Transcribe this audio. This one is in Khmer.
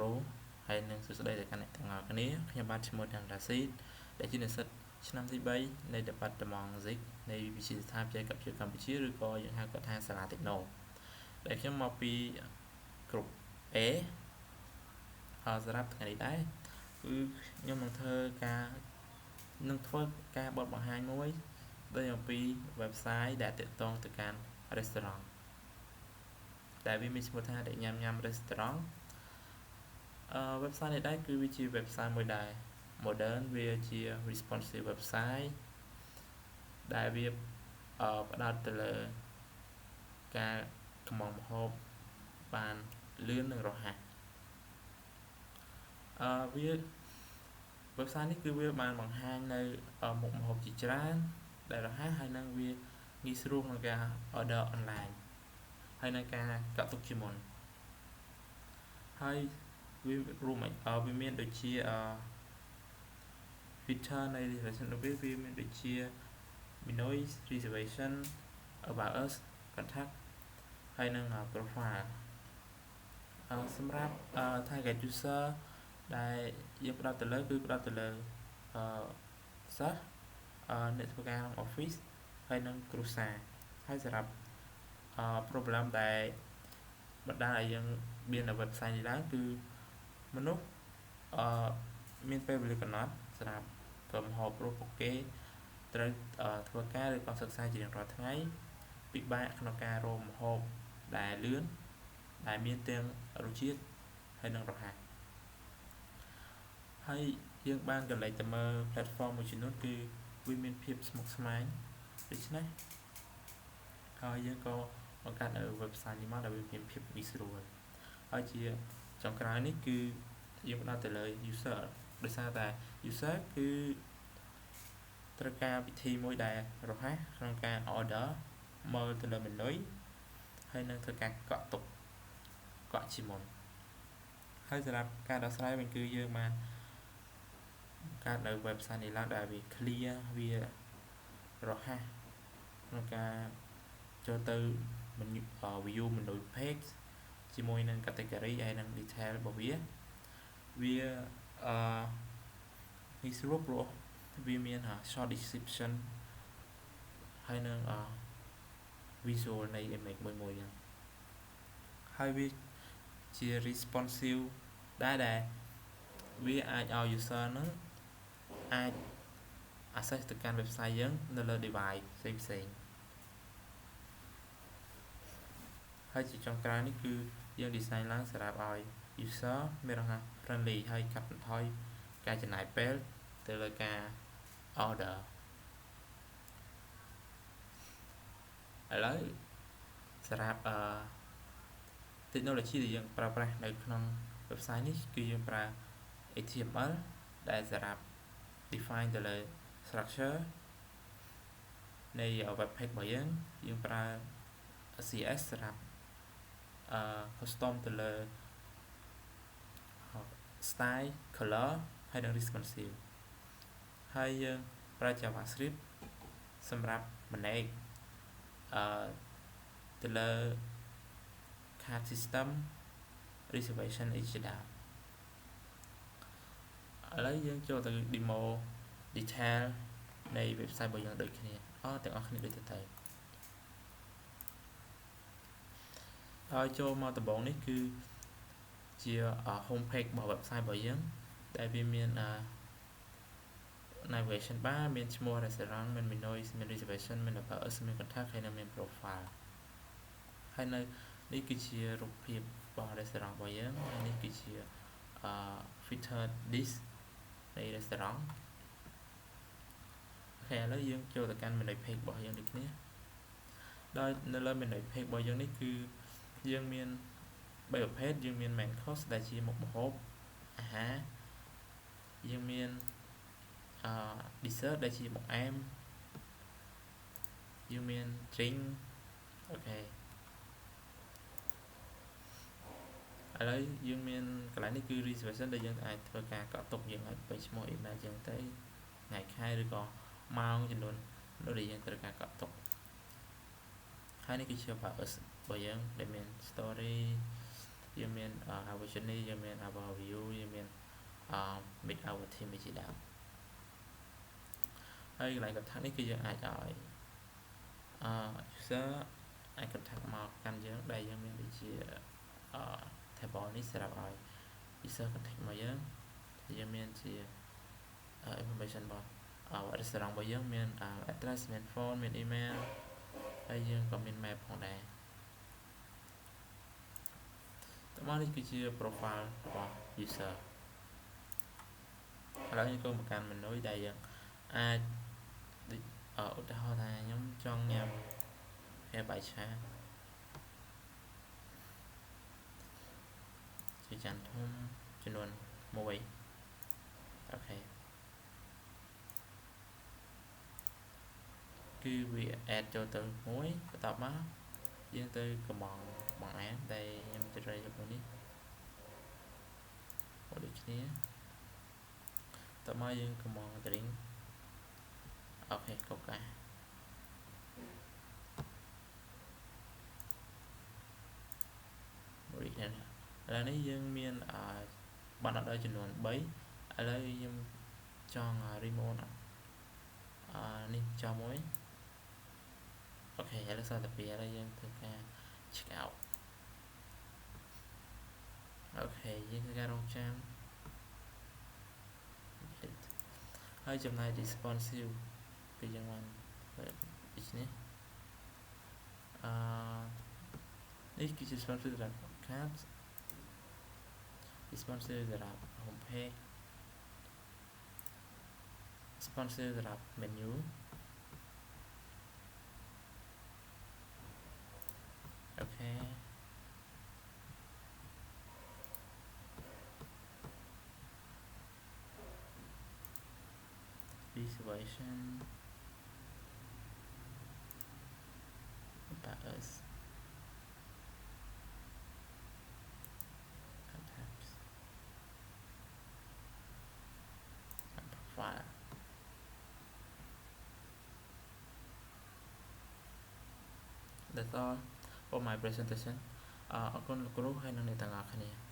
Pro ហើយនឹងសួស្តីដល់អ្នកទាំងអស់គ្នាខ្ញុំបាទឈ្មោះទាំងរ៉ាស៊ីតដែលជានិស្សិតឆ្នាំទី3នៃ Department Physics នៃវិទ្យាស្ថានបច្ចេកវិទ្យាកម្ពុជាឬក៏យើងហៅគាត់ថាសាលា Techno ដែលខ្ញុំមកពីក្រុម A សម្រាប់ថ្ងៃនេះដែរគឺខ្ញុំនឹងធ្វើការបទបង្ហាញមួយដោយអំពី website ដែលទាក់ទងទៅកាន់ restaurant ដែលវាមានឈ្មោះថាអ្នកញ៉ាំញ៉ាំ restaurant website នេះដែរគឺវាជា website មួយដែល modern វាជា responsive website ដែលវាផ្ដោតទៅលើការកម្មងម្ហូបបានលឿននិងរហ័សវា website នេះគឺវាបានបង្ហាញនៅមុខម្ហូបជាច្រើនដែលរហ័សហើយនឹងវាងាយស្រួលក្នុងការ order online ហើយនឹងការកាត់ទុកជាមុនហើយវារួមវាមានដូចជាfeature នៃ reservation របស់វាមានដូចជា menu reservation about us contact ហើយនឹង profile សម្រាប់ target user ដែលយើងផ្ដោតទៅលើគឺផ្ដោតទៅលើសិស្សអ្នកធ្វើការក្នុង office ហើយនឹងគ្រួសារហើយសម្រាប់problem ដែលបណ្ដាលឲ្យយើងមាននៅ website នេះឡើងគឺមនុស្សមានពេលវេលាកំណត់សម្រាប់ធ្វើម្ហូបព្រោះពួកគេត្រូវធ្វើការឬក៏សិក្សាជារៀងរាល់ថ្ងៃពិបាកក្នុងការរកម្ហូបដែលលឿនដែលមានទាំងរសជាតិហើយនិងរហ័សហើយយើងបានកន្លែងទៅមើល platform មួយចំនួនគឺវាមានភាពស្មុគស្មាញដូច្នេះហើយយើងក៏បង្កើតនៅ website នេះមកដែលវាមានភាពងាយស្រួលហើយជាចុងក្រោយនេះគឺយើងផ្ដោតទៅលើ user ដោយសារតែ user គឺត្រូវការវិធីមួយដែលរហ័សក្នុងការ order មើលទៅលើ menu ហើយនឹងធ្វើការកក់ជាមុនហើយសម្រាប់ការដោះស្រាយវិញគឺយើងបានកើតនៅ website នេះឡើងដែលវា clear វារហ័សក្នុងការចូលទៅ view menu page ជាមួយនឹង category ហើយនឹង detail របស់វាងាយស្រួលព្រោះវាមាន short description ហើយនឹងvisual នៃ image មួយហ្នឹងហើយវាជា responsive ដែលវាអាចឲ្យ user ហ្នឹងអាច access ទៅកាន់ website យើងនៅលើ device ផ្សេងហើយជាចុងក្រោយនេះគឺយើង design ឡើងសម្រាប់ឲ្យ user មានរហ័ស friendly ហើយកាត់បន្ថយការចំណាយពេលទៅលើការ order ឥឡូវសម្រាប់technology ដែលយើងប្រើប្រាស់នៅក្នុង website នេះគឺយើងប្រើ HTML ដែលសម្រាប់ define ទៅលើ structure នៃ web page របស់យើងប្រើ CSS សម្រាប់custom ទៅលើ style color ហើយនិង responsive ហើយយើងប្រើ JavaScript សម្រាប់ manage ទៅលើ card system reservation អីជាដើមឥឡូវយើងចូលទៅ demo detail នៃ website របស់យើងដូចគ្នាទាំងអស់គ្នាដូចទៅហើយចូលមកដំបូងនេះគឺជា home page របស់ website របស់យើងដែលវាមានnavigation bar មានឈ្មោះ restaurant មាន menu មាន reservation មាន about us មាន contact ហើយនិងមាន profile ហើយនៅនេះគឺជារូបភាពរបស់ restaurant របស់យើងហើយនេះគឺជាfeatured dish នៃ restaurant អូខេឥឡូវយើងចូលទៅកាន់ menu page របស់យើងដូចគ្នាដោយនៅលើ menu page របស់យើងនេះគឺយើងមាន3ប្រភេទយើងមាន main course ដែលជាមុខម្ហូបអាហារយើងមានdessert ដែលជាបង្អែមយើងមាន drink អូខេឥឡូវយើងមានកន្លែងនេះគឺ reservation ដែលយើងអាចធ្វើការកក់ទុកយើងអាចបញ្ឈ្មោះ email យើងទៅថ្ងៃខែឬក៏ម៉ោងចំនួនដែលយើងត្រូវការកក់ទុកហើយនេះគឺជា about us របស់យើងដែលមាន story យើងមាន our journey យើងមាន our view យើងមាន meet our team ជាដើមហើយកន្លែង contact នេះគឺយើងអាចឲ្យuser អាច contact មកកាន់យើងដែលយើងមានដូចជា table នេះសម្រាប់ឲ្យ user contact មកយើងមានជា information របស់ restaurant របស់យើងមាន address មាន phone មាន email ហើយយើងក៏មាន map ផងដែរតោះនេះគឺជា profile របស់ user ឥឡូវយើងក៏មកកាន់ menu ដែលយើងអាចឧទាហរណ៍ថាខ្ញុំចង់ញ៉ាំកាហ្វេបាយឆាជាចានធំចំនួន1អូខេគឺវា add ចូលទៅមួយបន្ទាប់មកយើងទៅកំងបង្អែមដែលខ្ញុំទៅរើយកនេះដូចគ្នាតមកយើងកំង drink អូខេកូការីកនេះឥឡូវនេះយើងមានបានដល់ចំនួន3ឥឡូវខ្ញុំចង់ remove នេះចោលមួយអូខេឥឡូវសល់តែ2ឥឡូវយើងធ្វើការ check out អូខេយើងធ្វើការរងចាំហើយចំណាយ responsive គឺយើងបានដូចនេះនេះគឺជា responsive សម្រាប់ cards responsive សម្រាប់ home page responsive សម្រាប់ menuអូខេreservation about us contacts and profile that's all for my presentation អរគុណលោកគ្រូហើយនិងអ្នកទាំងអស់គ្នា